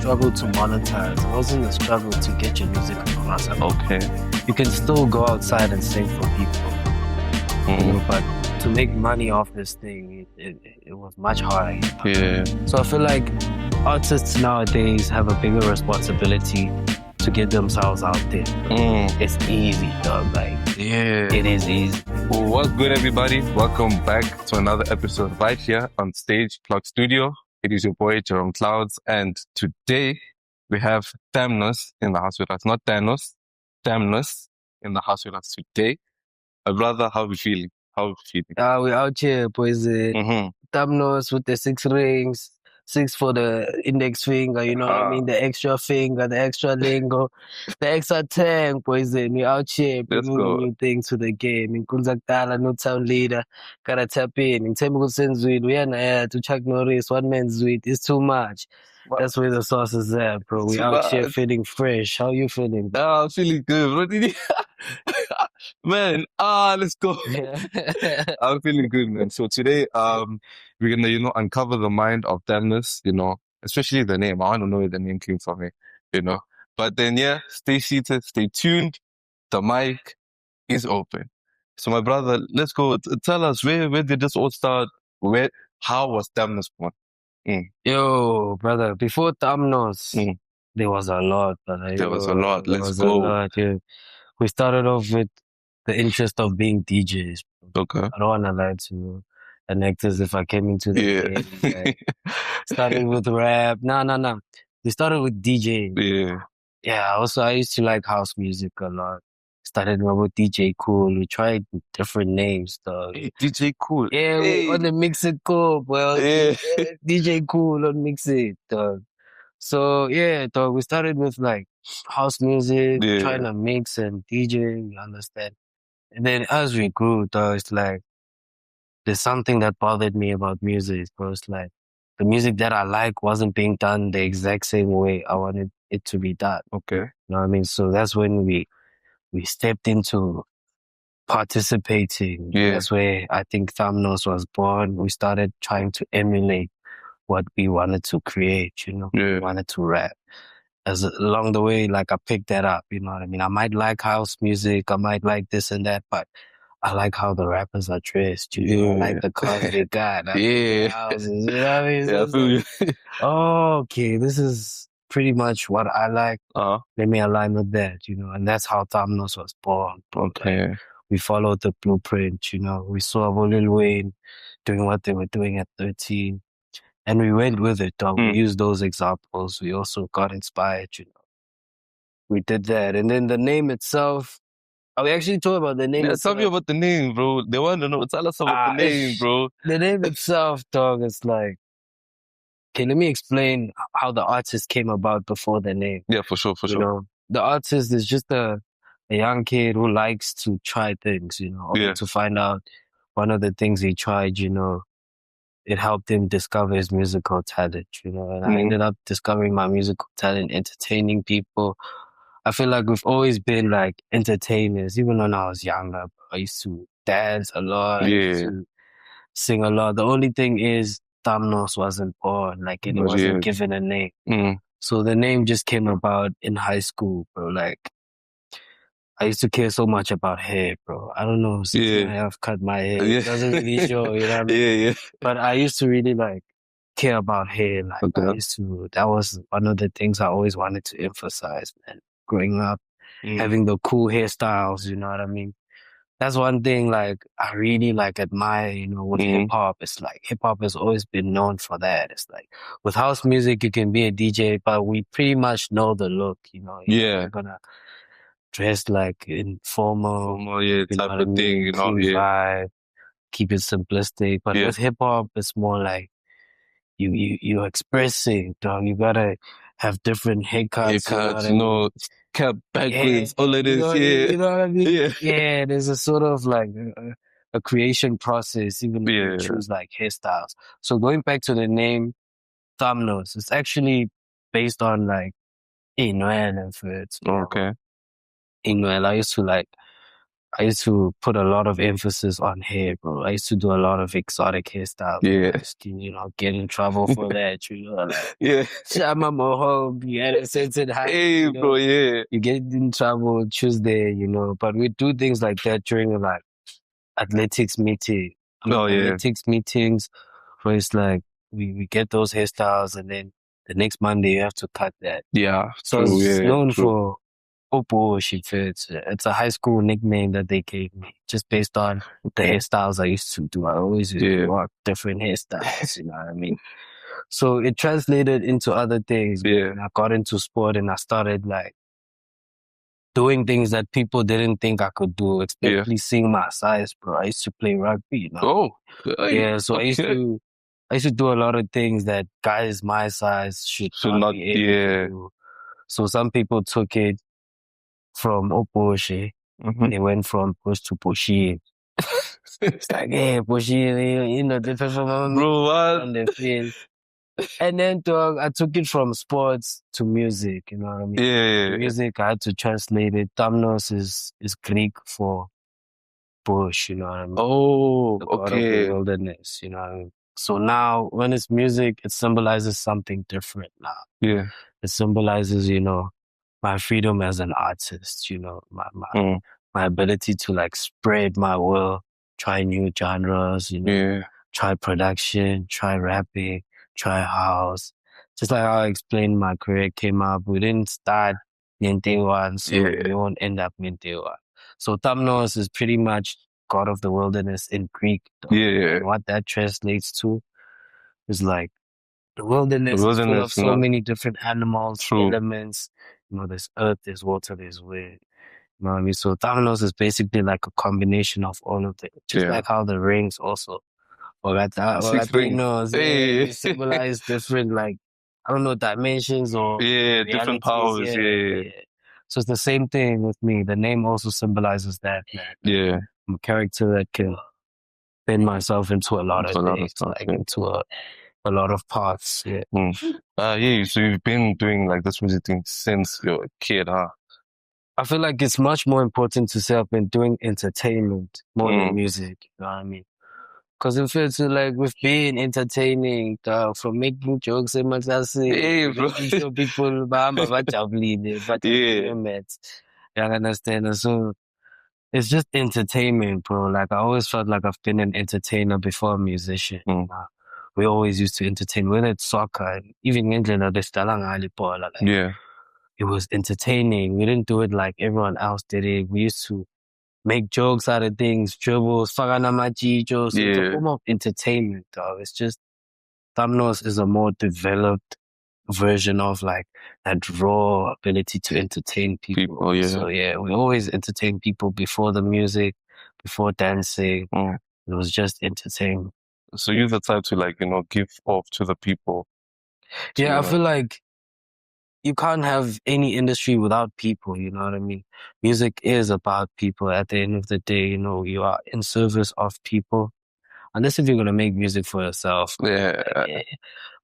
struggle to monetize. It wasn't a struggle to get your music across. I mean, Okay. you can still go outside and sing for people, you know, but to make money off this thing, it was much harder. Yeah. So I feel like artists nowadays have a bigger responsibility to get themselves out there. It's easy, dog. Like, Yeah. it is easy. Well, what's good, everybody? Welcome back to another episode right here on Stage Plug Studio. It is your boy, Jerome Clouds, and today we have Thamnos in the house with us. Not Thanos, Thamnos in the house with us today. Brother, how are we feeling? How are we feeling? We out here, boys. Thamnos with the 6 rings, 6 for the index finger, you know what I mean? The extra finger, the extra lingo, the extra tang, boys. We out here Let's bringing go. new things to the game. Inkunza Kudala, no town leader, gotta tap in. In Temple Sensweed, we are to Chuck Norris, one man's sweet. It's too much. That's where the sauce is at, bro. We Too out here much. feeling fresh. How you feeling? I'm feeling good, bro. Man, let's go. I'm feeling good, man. So today, we're gonna, uncover the mind of Thamnos, especially the name. I want to know where the name came from, But then, stay seated, stay tuned. The mic is open. So, my brother, let's go. Tell us, where did this all start? How was Thamnos born? Yo, brother, before Thamnos, there was a lot, brother. There was a lot. There Let's was go. a lot, yeah. We started off with the interest of being DJs. Okay. I don't want to lie to you and act as if I came into the game. Like, started with rap. No. We started with DJing. Yeah. Yeah, also I used to like house music a lot. Started with DJ Cool. We tried different names, dog. Hey, DJ Cool. Yeah, we on the Mix It Cool, bro. Yeah. DJ Cool on Mix It, dog. So yeah, dog, we started with like house music, Yeah. trying to mix and DJ, you understand? And then as we grew, dog, it's like there's something that bothered me about music, bro. It's like the music that I like wasn't being done the exact same way I wanted it to be done. Okay. You know what I mean? So that's when we stepped into participating. Yeah. That's where I think Thamnos was born. We started trying to emulate what we wanted to create, Yeah. We wanted to rap. As along the way, like I picked that up, you know what I mean? I might like house music, I might like this and that, but I like how the rappers are dressed, I like the cars they got, I like the houses, you know what I mean? So Yeah, I it's feel you. like, oh, okay, this is pretty much what I like. Let me align with that, and that's how Thamnos was born. Bro. Okay. Like, we followed the blueprint, we saw Lil Wayne doing what they were doing at 13. And we went with it, dog. We used those examples. We also got inspired, We did that. And then the name itself, we actually talked about the name. Yeah, tell me about the name, bro. They want to know. Tell us about the name, bro. The name itself, dog, is like, okay, let me explain how the artist came about before the name. Yeah, for sure. The artist is just a young kid who likes to try things, only to find out one of the things he tried, it helped him discover his musical talent, and I ended up discovering my musical talent, entertaining people. I feel like we've always been like entertainers, even when I was younger. I used to dance a lot, I used to sing a lot. The only thing is Thamnos wasn't born, like it wasn't given a name. So the name just came about in high school, bro. Like, I used to care so much about hair, bro. I don't know, since I have cut my hair, it doesn't really show, you know what I mean? But I used to really like care about hair. Like that was one of the things I always wanted to emphasize, man. Growing up, having the cool hairstyles, you know what I mean? That's one thing like I really like admire, with hip hop. It's like hip hop has always been known for that. It's like with house music you can be a DJ, but we pretty much know the look, You're gonna dress like in formal, type of thing, vibe, keep it simplistic. But with hip hop, it's more like you're expressing, dog. You gotta have different haircuts, cap backwards, all it is, You know what I mean? Yeah, there's a sort of like a creation process, even when you choose like hairstyles. So going back to the name Thamnos, it's actually based on like Inwell efforts. Okay. Inwell, I used to like I used to put a lot of emphasis on hair, bro. I used to do a lot of exotic hairstyles. Yeah. I used to, get in trouble for that, like, Yeah. Shama Moho, you at a certain height. Hey, bro, yeah. You get in trouble, choose there, but we do things like that during like athletics meeting. Athletics meetings where it's like we get those hairstyles and then the next Monday you have to cut that. Yeah, So it's known for Opo Shifits. It's a high school nickname that they gave me just based on the hairstyles I used to do. I always used to rock different hairstyles, you know what I mean? So it translated into other things. Yeah. And I got into sport and I started like doing things that people didn't think I could do, especially seeing my size, bro. I used to play rugby, Oh. Yeah, so I used to do a lot of things that guys my size should not be able to do. So some people took it from Oposhi. They went from push to pushy. It's like, hey, pushy, they perform on the field. And then I took it from sports to music, you know what I mean? Yeah. Music, I had to translate it. Thamnos is Greek for bush, you know what I mean? Oh, the god of the wilderness, you know what I mean? So now, when it's music, it symbolizes something different now. Yeah. It symbolizes, my freedom as an artist, my ability to like spread my will, try new genres, try production, try rapping, try house. Just like how I explained my career came up, we didn't start Niente One, so we won't end up Niente One. So Thamnos is pretty much God of the wilderness in Greek. Yeah. And what that translates to is like the wilderness is full of so many different animals, elements. There's earth, there's water, there's wind. You know what I mean? So Thamnos is basically like a combination of all of them. Just like how the rings also. They symbolize different, like, I don't know, dimensions or different powers. So it's the same thing with me. The name also symbolizes that. Yeah. I'm a character that can bend myself into a lot of things, into a lot of paths. Yeah. So you've been doing like this music thing since you're a kid, huh? I feel like it's much more important to say I've been doing entertainment more than music. You know what I mean? Because it feels like we've been entertaining from making jokes and making sure people but you understand? So it's just entertainment, bro. Like I always felt like I've been an entertainer before a musician. We always used to entertain, whether it's soccer, even it was entertaining. We didn't do it like everyone else did it. We used to make jokes out of things, dribbles, faganamachichos. So it's a form of entertainment, dog. It's just Thamnos is a more developed version of like that raw ability to entertain people. So we always entertain people before the music, before dancing. It was just entertainment. So you're the type to like, give off to the people. I feel like you can't have any industry without people, you know what I mean? Music is about people. At the end of the day, you are in service of people. Unless if you're going to make music for yourself.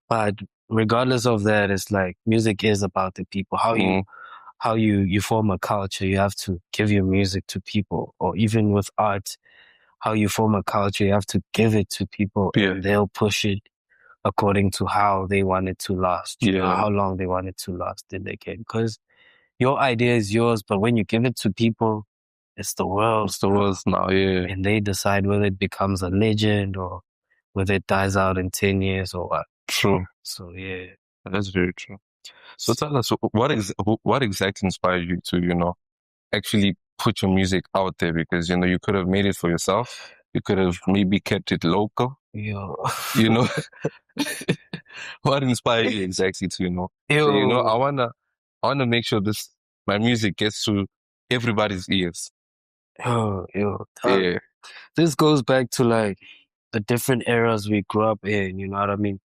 But regardless of that, it's like music is about the people. How you form a culture, you have to give your music to people. Or even with art, how you form a culture, you have to give it to people and they'll push it according to how they want it to last. How long they want it to last in the game. Because your idea is yours, but when you give it to people, it's the world. It's the world now, And they decide whether it becomes a legend or whether it dies out in 10 years or what. True. So, yeah. That's very true. So tell us, what exactly inspired you to, actually put your music out there? Because, you could have made it for yourself. You could have maybe kept it local. What inspired you exactly to, say, I wanna make sure my music gets to everybody's ears. This goes back to like the different eras we grew up in, you know what I mean?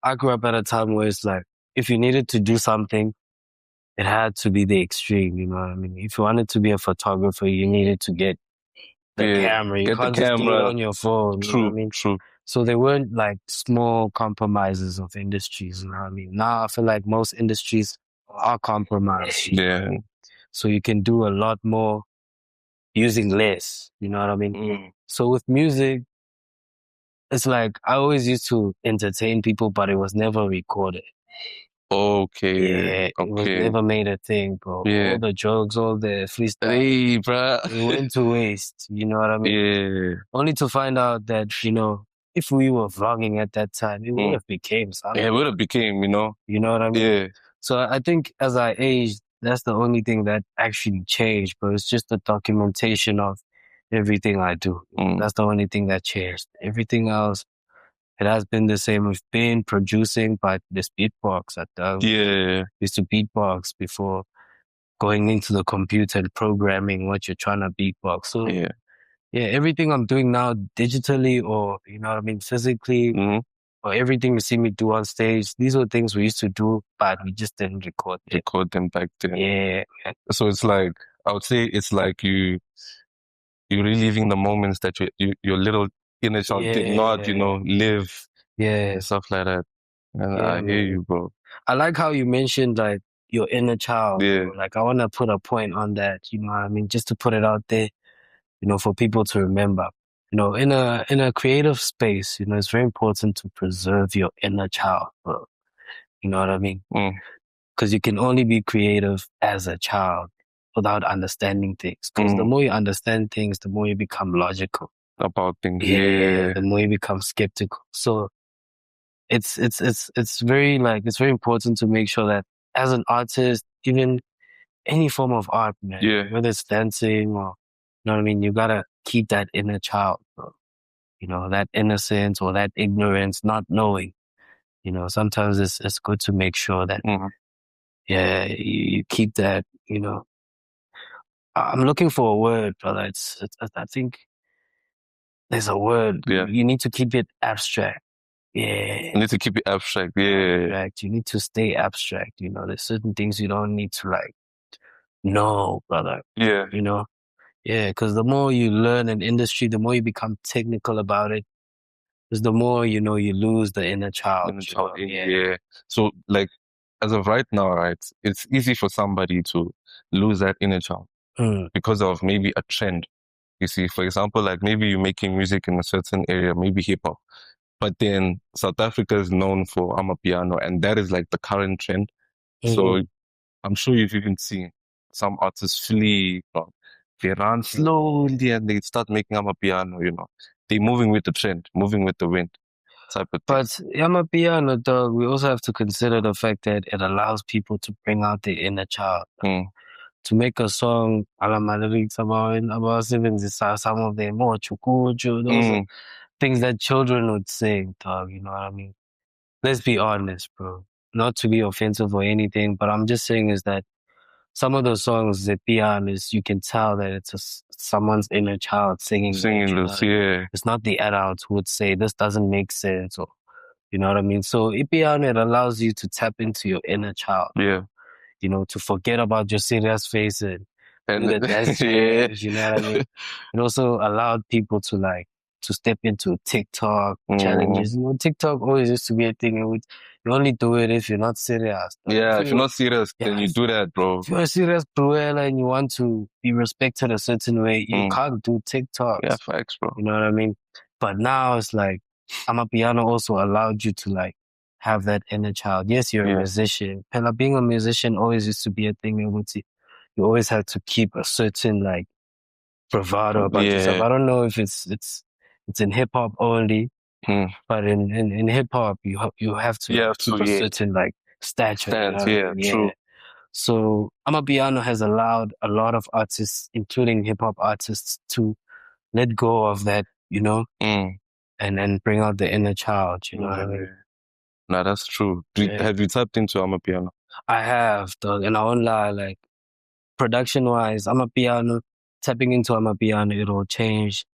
I grew up at a time where it's like, if you needed to do something, it had to be the extreme, you know what I mean? If you wanted to be a photographer, you needed to get the camera. You can't just do it on your phone. You know what I mean? True. So there weren't like small compromises of industries, you know what I mean? Now I feel like most industries are compromised. Yeah. So you can do a lot more using less. You know what I mean? So with music, it's like I always used to entertain people, but it was never recorded. Okay. Yeah, it was never made a thing, bro. Yeah. All the jokes, all the freestyle, Hey, bruh. it went to waste. You know what I mean? Yeah. Only to find out that, if we were vlogging at that time, it would have became something. Yeah, it would have became, You know what I mean? Yeah. So I think as I aged, that's the only thing that actually changed, but it's just the documentation of everything I do. That's the only thing that changed. Everything else, it has been the same. We've been producing, but this beatbox, used to beatbox before going into the computer and programming what you're trying to beatbox. So yeah, everything I'm doing now digitally or, you know what I mean, physically, or everything you see me do on stage, these were things we used to do, but we just didn't record them. Record them back then. Yeah. So it's like, I would say it's like you're reliving the moments that your little inner child did not, live. Yeah. And stuff like that. And I hear you, bro. I like how you mentioned like your inner child. Yeah. Bro. Like I want to put a point on that, you know what I mean? Just to put it out there, for people to remember. In a creative space, it's very important to preserve your inner child, bro. You know what I mean? Because you can only be creative as a child without understanding things. Because the more you understand things, the more you become logical about things. Yeah. The more you become skeptical. So it's very important to make sure that as an artist, even any form of art, man, whether it's dancing or, you know what I mean, you gotta keep that inner child, bro. That innocence or that ignorance, not knowing. Sometimes it's good to make sure that, you keep that, I'm looking for a word, brother. I think there's a word. You need to keep it abstract. Yeah. You need to keep it abstract. Yeah. Abstract. You need to stay abstract. There's certain things you don't need to know, brother. Yeah. Yeah, because the more you learn an industry, the more you become technical about it, because the more you lose the inner child. Yeah. So like as of right now, right, it's easy for somebody to lose that inner child because of maybe a trend. You see, for example, like maybe you're making music in a certain area, maybe hip hop, but then South Africa is known for amapiano, and that is like the current trend. So I'm sure you've even seen some artists flee from they run slowly and they start making amapiano, They're moving with the trend, moving with the wind type of thing. But amapiano, dog, we also have to consider the fact that it allows people to bring out their inner child. To make a song, about some of them more chukuchu, those are things that children would sing, dog, you know what I mean? Let's be honest, bro. Not to be offensive or anything, but I'm just saying is that some of those songs, the pianists, you can tell that it's someone's inner child singing this, It's not the adults who would say this doesn't make sense, or you know what I mean. So piano, it allows you to tap into your inner child. Yeah. To forget about your serious face and do the dance moves, you know what I mean. It also allowed people to step into TikTok challenges. TikTok always used to be a thing. You only do it if you're not serious. Yeah, if you're not serious, then you do that, bro. If you're a serious Bruella and you want to be respected a certain way, you can't do TikTok. Yeah, facts, bro. You know what I mean? But now it's like, amapiano also allowed you to have that inner child. Yes, you're a musician. And being a musician always used to be a thing. You always had to keep a certain bravado about yourself. I don't know if it's in hip hop only, but in hip hop you have to keep a certain stature. True. So amapiano has allowed a lot of artists, including hip hop artists, to let go of that, and bring out the inner child. You know what I mean? No, that's true. Have you tapped into amapiano? I have, dog, and I won't lie. Production-wise, tapping into amapiano, it'll change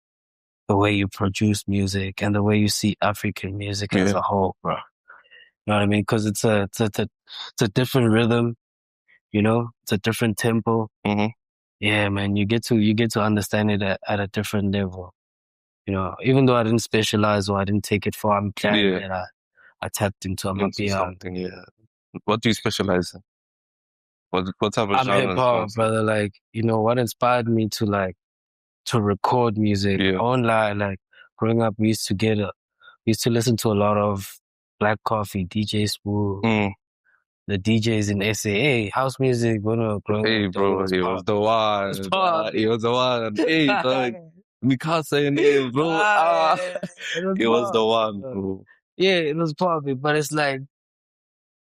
the way you produce music and the way you see African music as a whole, bro. You know what I mean? Because it's a different rhythm, it's a different tempo. Yeah, man, you get to understand it at a different level. Even though I didn't specialize or I didn't take it far, I'm glad that I tapped into amapiano. What do you specialize in? What type of I'm genre? hip hop, brother. What inspired me to to record music. Yeah. I won't lie, like growing up, we used to listen to a lot of Black Coffee, DJ Spool, the DJs in SAA, house music, when we were growing Hey, up, though, bro, he was the one. It was pop. He was the one. Hey, dog, we can't say name, bro. It was the one, bro. Yeah, it was poppy, but it's like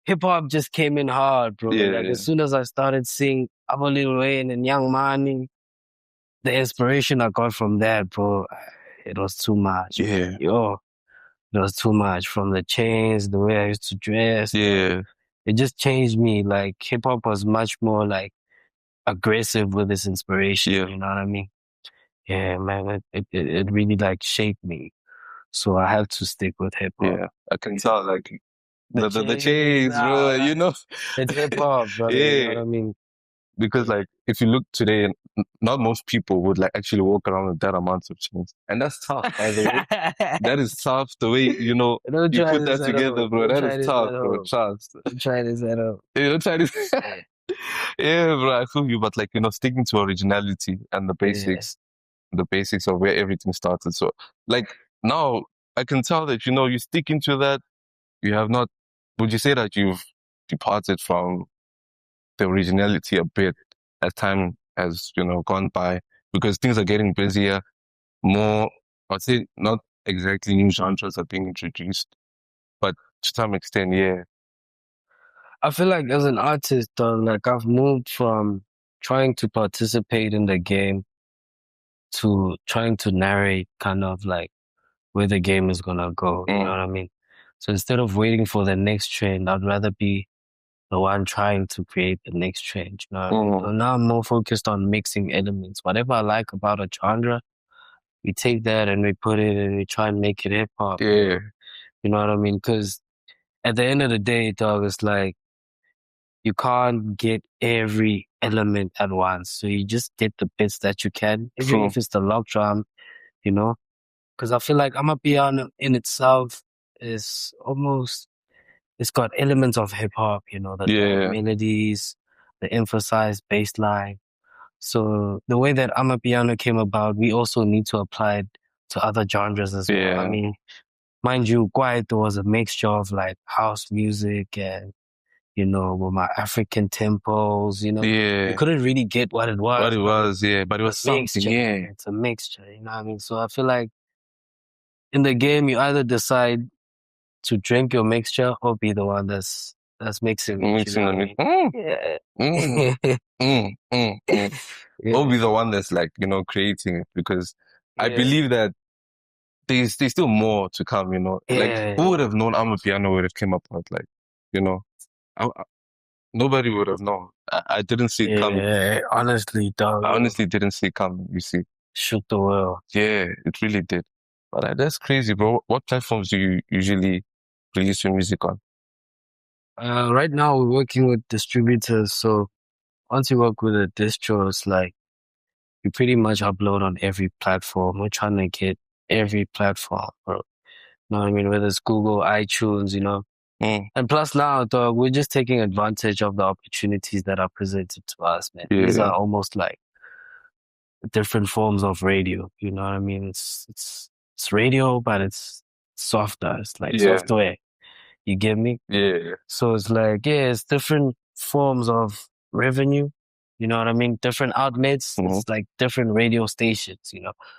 hip hop just came in hard, bro. Yeah, Like as soon as I started seeing Ava Lil Wayne and Young Money, the inspiration I got from that, bro, it was too much. Yeah. Yo, it was too much. From the chains, the way I used to dress. Yeah. It just changed me. Like hip hop was much more like aggressive with its inspiration. Yeah. You know what I mean? Yeah, man, it really like shaped me. So I have to stick with hip hop. Yeah, I can tell like the chains, bro. You know, it's hip hop, brother. Yeah. You know what I mean? Because like if you look today, not most people would like actually walk around with that amount of chains, and that's tough. By the way, that is tough. The way you know you put that together, bro. That is tough, bro. Trust. Don't try this at all. Don't try this. Yeah, bro. I feel you, but like sticking to originality and the basics, the basics of where everything started. So like now I can tell that you stick into that. You have not. Would you say that you've departed from the originality a bit as time has gone by, because things are getting busier, more, I'd say not exactly new genres are being introduced, but to some extent, yeah. I feel like as an artist, like I've moved from trying to participate in the game to trying to narrate kind of like where the game is gonna go. You know what I mean? So instead of waiting for the next trend, I'd rather be the one trying to create the next trend. You know what I mean? So now I'm more focused on mixing elements. Whatever I like about a genre, we take that and we put it and we try and make it hip hop. Yeah. You know what I mean? Because at the end of the day, dog, it's like you can't get every element at once. So you just get the bits that you can. Even if it's the log drum, because I feel like Amapiano in itself is almost, it's got elements of hip hop, the melodies, the emphasized bass line. So the way that Amapiano came about, we also need to apply it to other genres as well. I mean, mind you, Kwaito was a mixture of like house music and, with my African tempos, you couldn't really get what it was. But it was something, It's a mixture, you know what I mean? So I feel like in the game, you either decide to drink your mixture or be the one that's mixing it. Or be the one that's like, creating it, because I believe that there's still more to come, like who would have known Amapiano would have came up with, like, nobody would have known. I didn't see it coming. Honestly, dog. I honestly didn't see it coming, you see. Shook the world. Yeah, it really did. But that's crazy, bro. What platforms do you usually release your music on? Right now we're working with distributors, so once you work with a distro, it's like you pretty much upload on every platform. We're trying to get every platform, bro. You know what I mean? Whether it's Google, iTunes, And plus now, dog, we're just taking advantage of the opportunities that are presented to us, man. These are almost like different forms of radio. You know what I mean? It's radio, but it's softer. It's like software. You get me? Yeah. So it's like, it's different forms of revenue. You know what I mean? Different outlets. It's like different radio stations,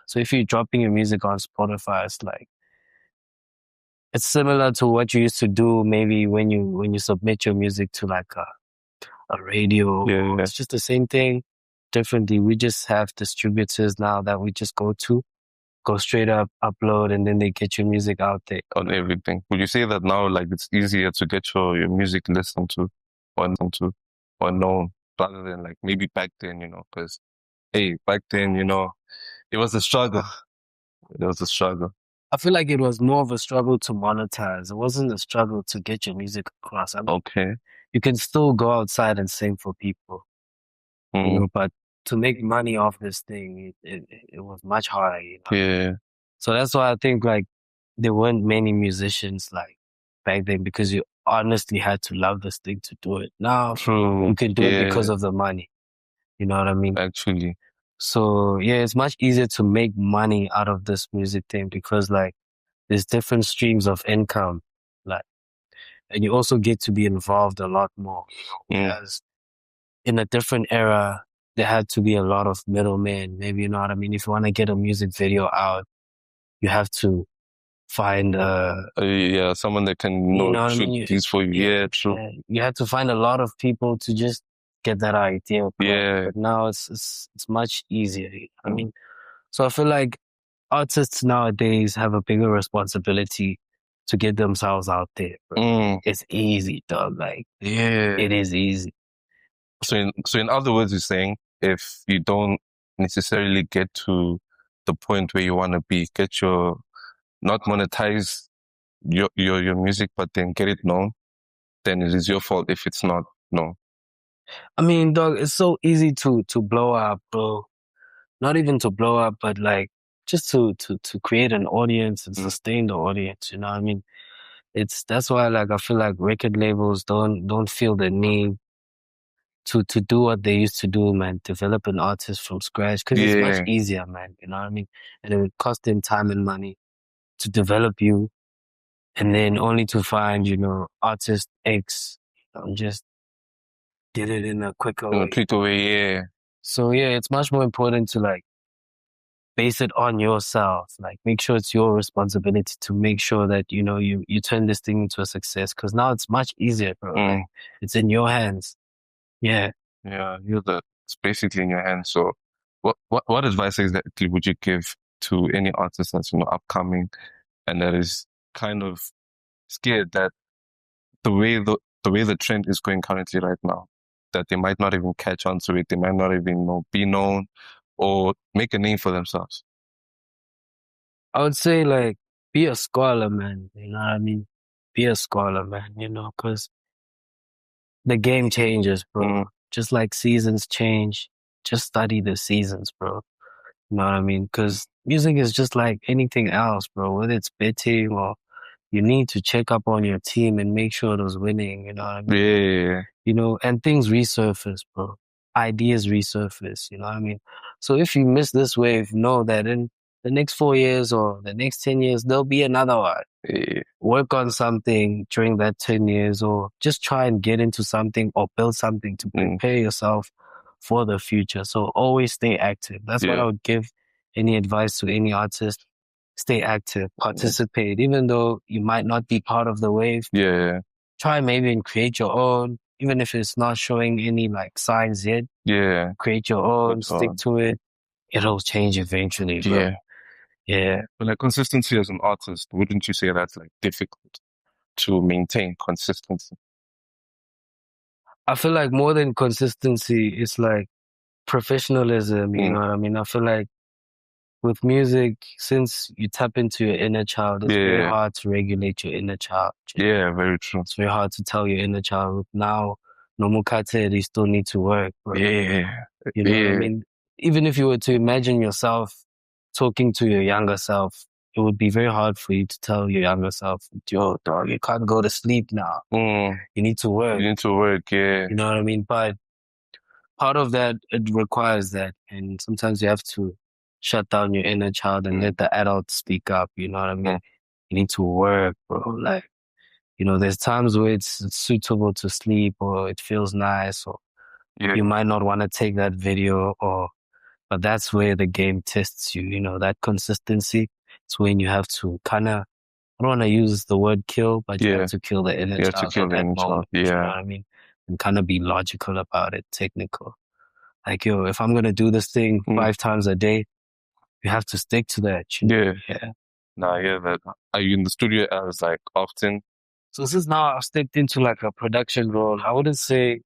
So if you're dropping your music on Spotify, it's like, it's similar to what you used to do maybe when you submit your music to like a radio. Yeah. It's just the same thing, differently. We just have distributors now that we just go straight up, upload, and then they get your music out there. On everything. Would you say that now, like, it's easier to get your music listened to or known rather than like maybe back then, because back then, it was a struggle. It was a struggle. I feel like it was more of a struggle to monetize. It wasn't a struggle to get your music across. I mean, you can still go outside and sing for people, but to make money off this thing, it was much harder, Yeah. So that's why I think like there weren't many musicians like back then, because you honestly had to love this thing to do it. Now you can do it because of the money. You know what I mean? Actually. So yeah, it's much easier to make money out of this music thing because like there's different streams of income, like, and you also get to be involved a lot more, whereas in a different era, there had to be a lot of middlemen. Maybe, you know what I mean? If you want to get a music video out, you have to find yeah, someone that can you know what I shoot mean? these for you. Yeah, true. You have to find a lot of people to just get that idea across. Yeah. But now it's much easier. I mean, so I feel like artists nowadays have a bigger responsibility to get themselves out there, bro. It's easy, dog. Like, yeah, it is easy. So in other words, you're saying if you don't necessarily get to the point where you want to be, not monetize your music, but then get it known, then it is your fault if it's not known. I mean, dog, it's so easy to blow up, bro. Not even to blow up, but like just to create an audience and sustain the audience. You know what I mean? That's why like I feel like record labels don't feel the need to do what they used to do, man. Develop an artist from scratch because it's much easier, man. You know what I mean? And it would cost them time and money to develop you, and then only to find, you know, artist X just did it in a quicker way. Yeah. So yeah, it's much more important to like base it on yourself. Like make sure it's your responsibility to make sure that, you know, you turn this thing into a success because now it's much easier, bro. Like, it's in your hands. Yeah. Yeah, it's basically in your hands. So what advice exactly would you give to any artist that's, you know, upcoming and that is kind of scared that the way the trend is going currently right now, that they might not even catch on to it, they might not even be known or make a name for themselves? I would say like be a scholar, man. You know what I mean? Be a scholar, man, you know, because the game changes, bro. Just like seasons change, just study the seasons, bro. You know what I mean? Because music is just like anything else, bro. Whether it's betting or you need to check up on your team and make sure it was winning, you know what I mean? Yeah. You know, and things resurface, bro. Ideas resurface, you know what I mean? So if you miss this wave, know that in the next 4 years or the next 10 years, there'll be another one. Yeah. Work on something during that 10 years or just try and get into something or build something to prepare yourself for the future. So always stay active. That's what I would give any advice to any artist. Stay active, participate, even though you might not be part of the wave. Yeah. Try maybe and create your own, even if it's not showing any like signs yet. Yeah. Create your own, stick to it. It'll change eventually, bro. Yeah. Yeah. But like consistency as an artist, wouldn't you say that's like difficult to maintain consistency? I feel like more than consistency, it's like professionalism, you know what I mean? I feel like with music, since you tap into your inner child, it's very hard to regulate your inner child. Yeah, very true. It's very hard to tell your inner child, now, no more kate, you still need to work, bro. Yeah. You know what I mean? Even if you were to imagine yourself talking to your younger self, it would be very hard for you to tell your younger self, yo, dog, you can't go to sleep now. You need to work. You need to work, yeah. You know what I mean? But part of that, it requires that. And sometimes you have to shut down your inner child and let the adult speak up. You know what I mean? You need to work, bro. Like, you know, there's times where it's suitable to sleep or it feels nice or you might not want to take that video but that's where the game tests you, you know, that consistency. It's when you have to kind of, I don't want to use the word kill, but you have to kill the inner child at that moment. You know what I mean? And kind of be logical about it, technical. Like, yo, if I'm going to do this thing 5 times a day, you have to stick to that. You know? Yeah. Nah, yeah, that. Are you in the studio as like often? So since now I've stepped into like a production role, I wouldn't say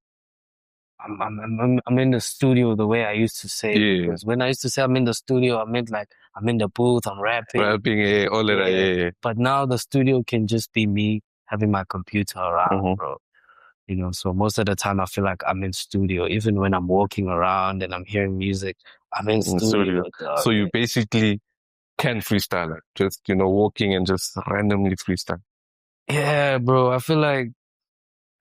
I'm in the studio the way I used to say. Because when I used to say I'm in the studio, I meant like I'm in the booth, I'm rapping. All of that, But now the studio can just be me having my computer around, bro. You know, so most of the time I feel like I'm in studio. Even when I'm walking around and I'm hearing music, I'm in studio. So you basically can freestyle, like just, you know, walking and just randomly freestyle. Yeah, bro. I feel like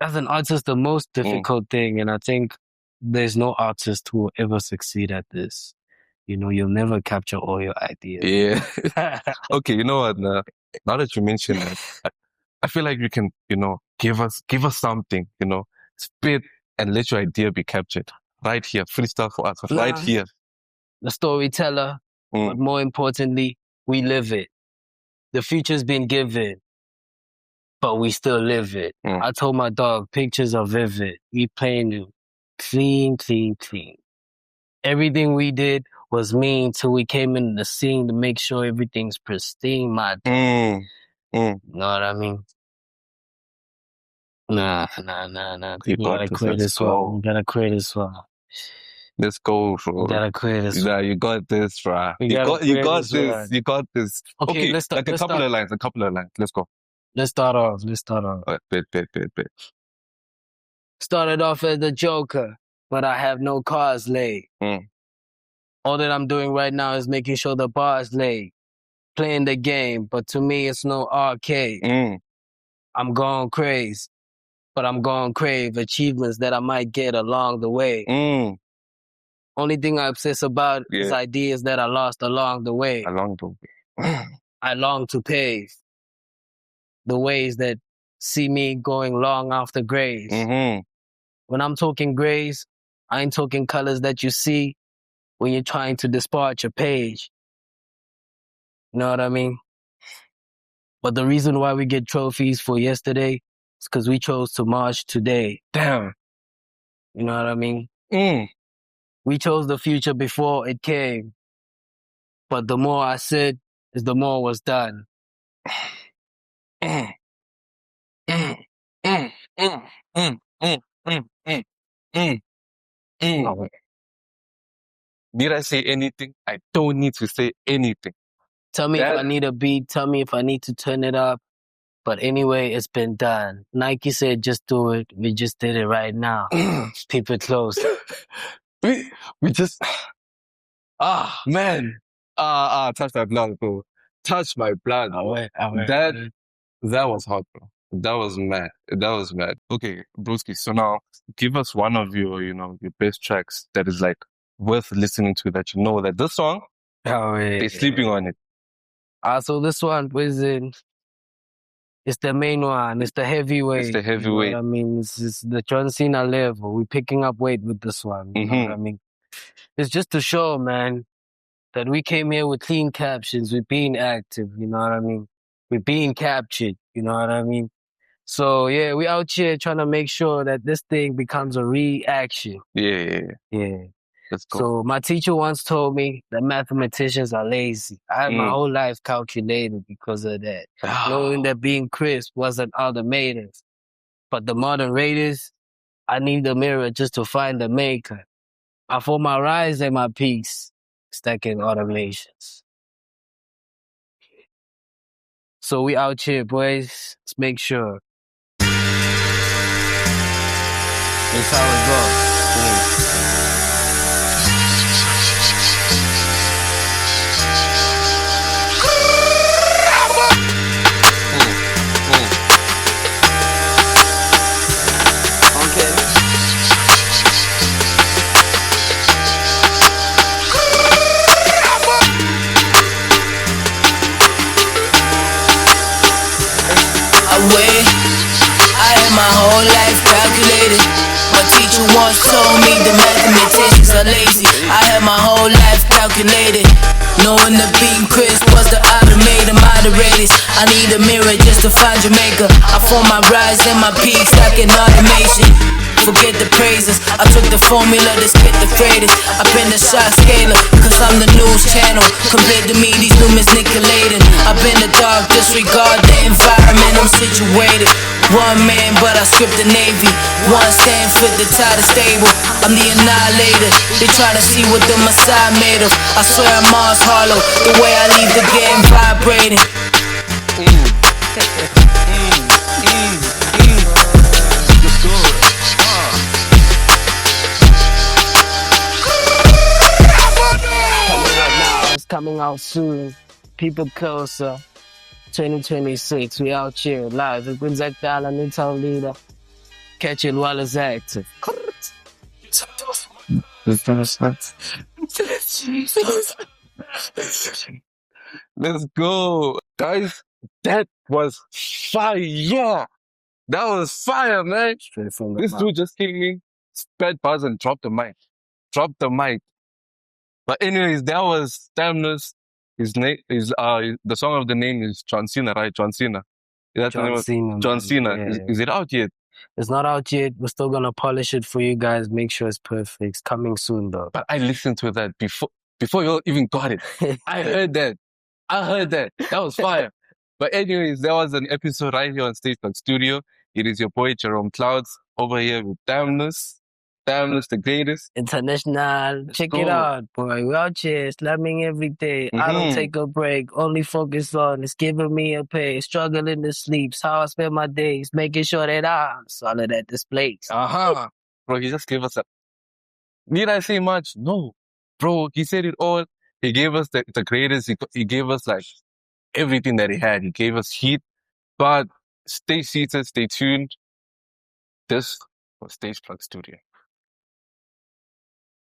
as an artist, the most difficult thing, and I think there's no artist who will ever succeed at this, you'll never capture all your ideas. Yeah. Okay, you know what? Now that you mention that, I feel like you can, give us something, spit and let your idea be captured right here. Freestyle for us, right here. The storyteller, but more importantly, we live it. The future's been given, but we still live it. I told my dog, pictures are vivid. We playing new. Clean, clean, clean. Everything we did was mean till we came in the scene to make sure everything's pristine, my dog. You know what I mean? Nah. You gotta create this one. You gotta create this one. Let's go, bro. You gotta create this one. Yeah, you got this, bro. You got this. Okay, let's start. A couple of lines. Let's go. Let's start off. Bet. Started off as a joker, but I have no cars laid. All that I'm doing right now is making sure the bar's laid. Playing the game, but to me it's no arcade. I'm going crazy, but I'm going crave achievements that I might get along the way. Only thing I obsess about is ideas that I lost along the way. I long to pave the ways that see me going long after grays. When I'm talking grays, I ain't talking colors that you see when you're trying to dispatch a page. You know what I mean? But the reason why we get trophies for yesterday is because we chose to march today. Damn. You know what I mean? We chose the future before it came. But the more I said, is the more was done. Did I say anything? I don't need to say anything. Tell me if I need a beat. Tell me if I need to turn it up. But anyway, it's been done. Nike said, just do it. We just did it right now. Keep it close. we just... man. Touch my blood, bro. Touch my blood. That was hot, bro. That was mad. Okay, broski. So now, give us one of your best tracks that is like worth listening to. That that this song, they're sleeping on it. So this one was it's the main one. It's the heavyweight. You know what I mean, it's the John Cena level. We're picking up weight with this one. You know what I mean? It's just to show, man, that we came here with clean captions. We're being active. You know what I mean? We're being captured. You know what I mean? So, yeah, we out here trying to make sure that this thing becomes a reaction. Yeah. Let's go. So my teacher once told me that mathematicians are lazy. I had my whole life calculated because of that. Knowing that being crisp wasn't automated. But the modern raiders, I need the mirror just to find the maker. I for my rise and my peaks, stacking automations. So we out here, boys. Let's make sure. That's how it goes. I had my whole life calculated. My teacher once told me the mathematicians are lazy. I had my whole life calculated. Knowing the being crisp was the automated moderators. I need a mirror just to find your maker. I form my rise and my peaks like an automation. Forget the praises, I took the formula to spit the greatest. I've been the shot scaler, cause I'm the news channel. Compared to me, these lumens Nicolating. I've been the dark, disregard the environment I'm situated. One man, but I script the Navy. One stand, fit the title stable. I'm the annihilator. They tryna see what the Messiah made of. I swear I'm Mars hollow, the way I leave the game vibrating. Coming out soon, people closer. 2026, we out here live. Ik ben Zack Dalen, Intel leader. Catch it while it's active. Jesus. Let's go. Guys, that was fire. That was fire, man. Straight from the This mouth. dude just came in, spat buzz and dropped the mic. Dropped the mic. But anyways, that was Thamno's. His name is the song of the name is John Cena, right? John Cena. That's the name John of Cena. John man. Cena. Yeah. Is it out yet? It's not out yet. We're still gonna polish it for you guys. Make sure it's perfect. It's coming soon, though. But I listened to that before you all even got it. I heard that. That was fire. But anyways, there was an episode right here on Stage Talk Studio. It is your boy Jerome Clouds over here with Thamnos. Thamnos the greatest. International. Check go. it out, boy. We're out here slamming every day. I don't take a break. Only focus on it's giving me a pay. Struggling to sleep. It's how I spend my days. Making sure that I'm solid at this place. Bro, he just gave us a... Need I say much? No. Bro, he said it all. He gave us the greatest. He gave us like everything that he had. He gave us heat. But stay seated, stay tuned. This was Stage Plug Studio.